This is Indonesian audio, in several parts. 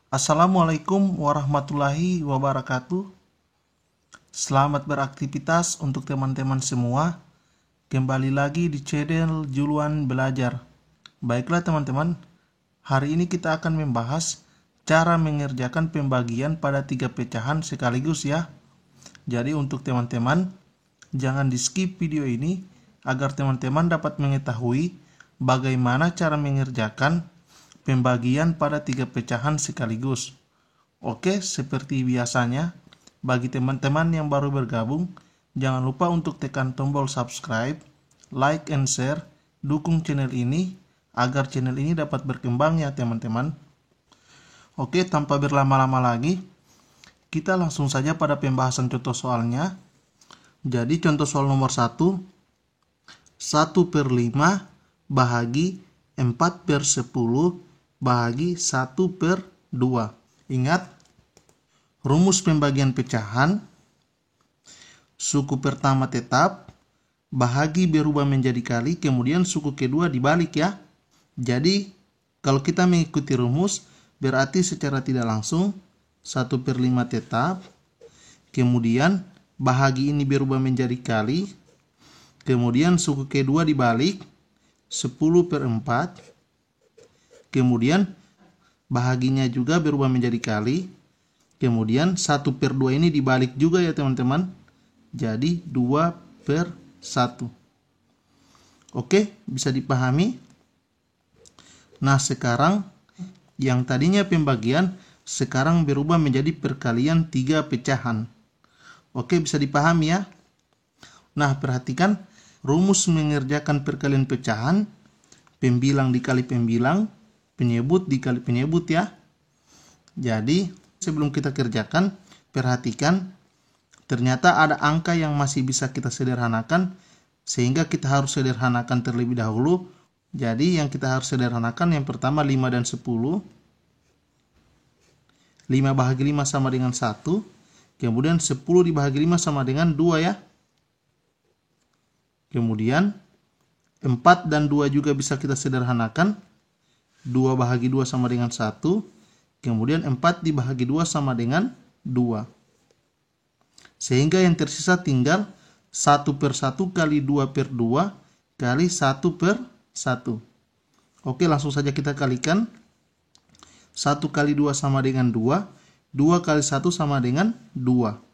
Assalamualaikum warahmatullahi wabarakatuh. Selamat beraktivitas untuk teman-teman semua. Kembali lagi di channel Juluan Belajar. Baiklah teman-teman, hari ini kita akan membahas cara mengerjakan pembagian pada 3 pecahan sekaligus ya. Jadi untuk teman-teman, jangan di skip video ini agar teman-teman dapat mengetahui bagaimana cara mengerjakan pembagian pada 3 pecahan sekaligus. Oke, seperti biasanya, bagi teman-teman yang baru bergabung, jangan lupa untuk tekan tombol subscribe, like and share, dukung channel ini agar channel ini dapat berkembang ya teman-teman. Oke, tanpa berlama-lama lagi, kita langsung saja pada pembahasan contoh soalnya. Jadi contoh soal nomor 1, 1/5 bahagi 4/10 bahagi 1/2. Ingat, rumus pembagian pecahan, suku pertama tetap, bahagi berubah menjadi kali, kemudian suku kedua dibalik ya. Jadi, kalau kita mengikuti rumus, berarti secara tidak langsung 1/5 tetap, kemudian bahagi ini berubah menjadi kali, kemudian suku kedua dibalik, 10/4, kemudian bahaginya juga berubah menjadi kali, kemudian 1/2 ini dibalik juga ya teman-teman, jadi 2/1. Oke, bisa dipahami? Nah sekarang yang tadinya pembagian sekarang berubah menjadi perkalian 3 pecahan. Oke, bisa dipahami ya? Nah perhatikan rumus mengerjakan perkalian pecahan, pembilang dikali pembilang, penyebut dikali penyebut ya. Jadi sebelum kita kerjakan, perhatikan ternyata ada angka yang masih bisa kita sederhanakan, sehingga kita harus sederhanakan terlebih dahulu. Jadi yang kita harus sederhanakan yang pertama 5 dan 10. 5 bahagi 5 sama dengan 1, kemudian 10 dibahagi 5 sama dengan 2 ya. Kemudian 4 dan 2 juga bisa kita sederhanakan. 2 bahagi 2 sama dengan 1. Kemudian 4 dibahagi 2 sama dengan 2. Sehingga yang tersisa tinggal 1/1 kali 2/2 kali 1/1. Oke, langsung saja kita kalikan. 1 kali 2 sama dengan 2. 2 kali 1 sama dengan 2.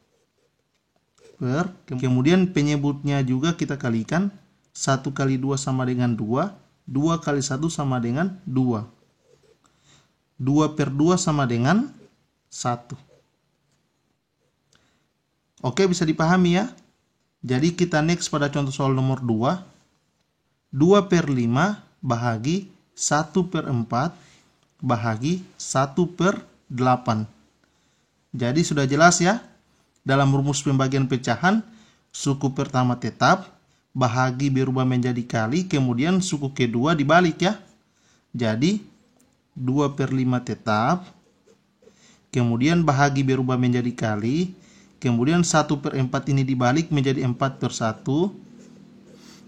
Kemudian penyebutnya juga kita kalikan. 1 kali 2 sama dengan 2. 2 kali 1 sama dengan 2. 2/2 sama dengan 1. Oke, bisa dipahami ya? Jadi kita next pada contoh soal nomor 2. 2/5 bahagi 1/4 bahagi 1/8. Jadi sudah jelas ya? Dalam rumus pembagian pecahan, suku pertama tetap, bahagi berubah menjadi kali, kemudian suku kedua dibalik ya. Jadi 2/5 tetap, kemudian bahagi berubah menjadi kali, kemudian 1/4 ini dibalik menjadi 4/1,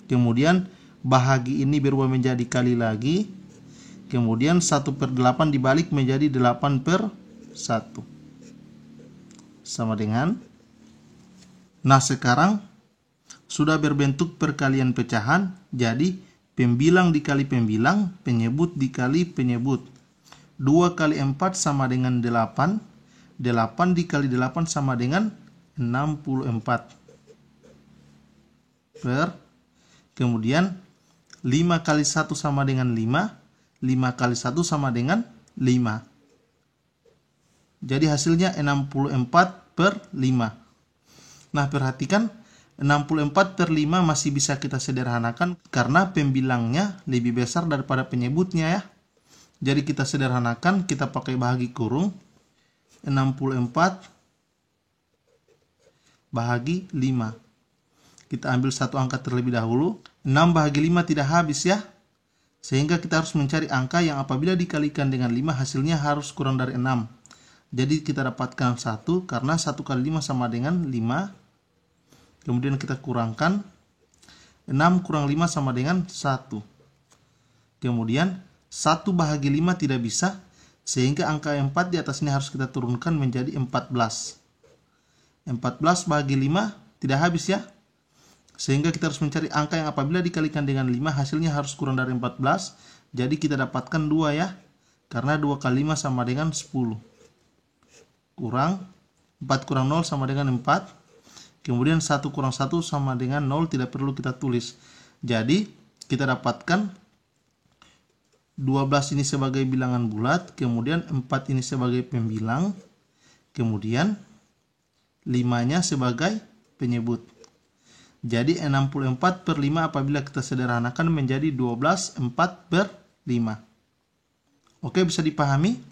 kemudian bahagi ini berubah menjadi kali lagi, kemudian 1/8 dibalik menjadi 8/1 sama dengan. Nah sekarang sudah berbentuk perkalian pecahan, jadi pembilang dikali pembilang, penyebut dikali penyebut. 2 kali 4 sama dengan 8. 8 dikali 8 sama dengan 64. Kemudian 5 kali 1 sama dengan 5. 5 kali 1 sama dengan 5. Jadi hasilnya 64/5. Nah perhatikan 64/5 masih bisa kita sederhanakan karena pembilangnya lebih besar daripada penyebutnya ya. Jadi kita sederhanakan, kita pakai bahagi kurung. 64 bahagi 5. Kita ambil satu angka terlebih dahulu. 6 bahagi 5 tidak habis ya. Sehingga kita harus mencari angka yang apabila dikalikan dengan 5 hasilnya harus kurang dari 6. Jadi kita dapatkan 1 karena 1 kali 5 sama dengan 5. Kemudian kita kurangkan 6 kurang 5 sama dengan 1. Kemudian 1 bahagi 5 tidak bisa, Sehingga angka 4 di atas ini harus kita turunkan menjadi 14. 14 bagi 5 tidak habis ya. Sehingga kita harus mencari angka yang apabila dikalikan dengan 5 hasilnya harus kurang dari 14. Jadi kita dapatkan 2 ya. Karena 2 kali 5 sama dengan 10. Kurang 4 kurang 0 sama dengan 4. Kemudian 1 kurang 1 sama dengan 0, tidak perlu kita tulis. Jadi kita dapatkan 12 ini sebagai bilangan bulat, kemudian 4 ini sebagai pembilang, kemudian 5-nya sebagai penyebut. Jadi 64 per 5 apabila kita sederhanakan menjadi 12, 4 per 5. Oke, bisa dipahami?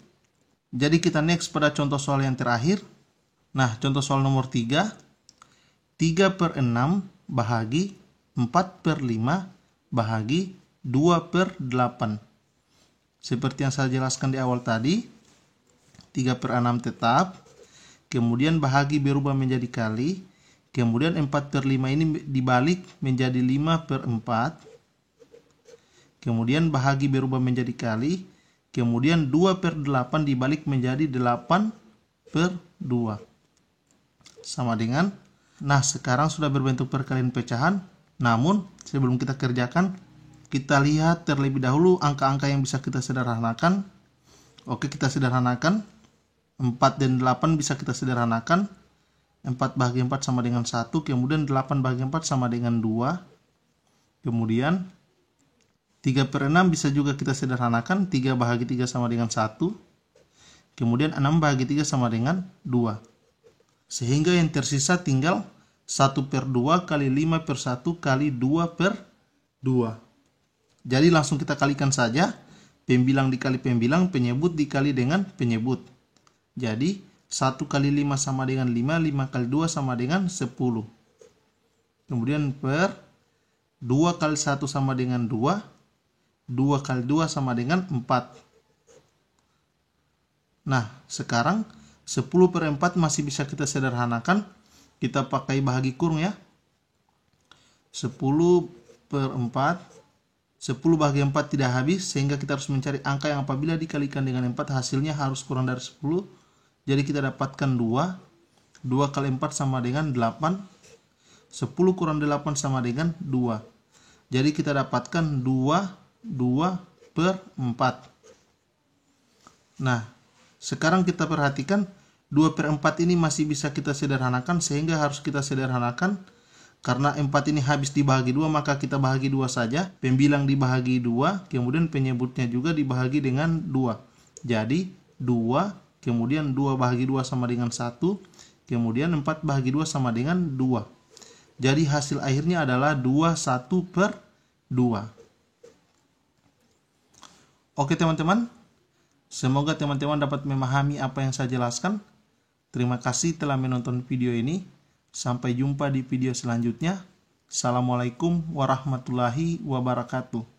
Jadi kita next pada contoh soal yang terakhir. Nah, contoh soal nomor 3. 3 per 6 bahagi 4 per 5 bahagi 2 per 8. Seperti yang saya jelaskan di awal tadi, 3 per 6 tetap. Kemudian bahagi berubah menjadi kali. Kemudian 4 per 5 ini dibalik menjadi 5 per 4. Kemudian bahagi berubah menjadi kali. Kemudian 2 per 8 dibalik menjadi 8 per 2. Sama dengan, nah sekarang sudah berbentuk perkalian pecahan. Namun sebelum kita kerjakan, kita lihat terlebih dahulu angka-angka yang bisa kita sederhanakan. Oke, kita sederhanakan. 4 dan 8 bisa kita sederhanakan. 4 bahagi 4 sama dengan 1. Kemudian 8 bahagi 4 sama dengan 2. Kemudian 3 per 6 bisa juga kita sederhanakan. 3 bahagi 3 sama dengan 1. Kemudian 6 bahagi 3 sama dengan 2. Sehingga yang tersisa tinggal 1 per 2 kali 5 per 1 kali 2 per 2. Jadi langsung kita kalikan saja. Pembilang dikali pembilang, penyebut dikali dengan penyebut. Jadi 1 kali 5 sama dengan 5, 5 kali 2 sama dengan 10. Kemudian per 2 kali 1 sama dengan 2, 2 kali 2 sama dengan 4. Nah, sekarang 10 per 4 masih bisa kita sederhanakan. Kita pakai bahagi kurung ya. 10 per 4. 10 bahagi 4 tidak habis, sehingga kita harus mencari angka yang apabila dikalikan dengan 4 hasilnya harus kurang dari 10. Jadi kita dapatkan 2. 2 kali 4 sama dengan 8. 10 kurang 8 sama dengan 2. Jadi kita dapatkan 2 per 4. Nah, sekarang kita perhatikan 2 per 4 ini masih bisa kita sederhanakan, sehingga harus kita sederhanakan. Karena 4 ini habis dibahagi 2, maka kita bahagi 2 saja. Pembilang dibahagi 2, kemudian penyebutnya juga dibahagi dengan 2. Jadi 2, kemudian 2 bahagi 2 sama dengan 1, kemudian 4 bahagi 2 sama dengan 2. Jadi hasil akhirnya adalah 21 per 2. Oke teman-teman, semoga teman-teman dapat memahami apa yang saya jelaskan. Terima kasih telah menonton video ini. Sampai jumpa di video selanjutnya. Assalamualaikum warahmatullahi wabarakatuh.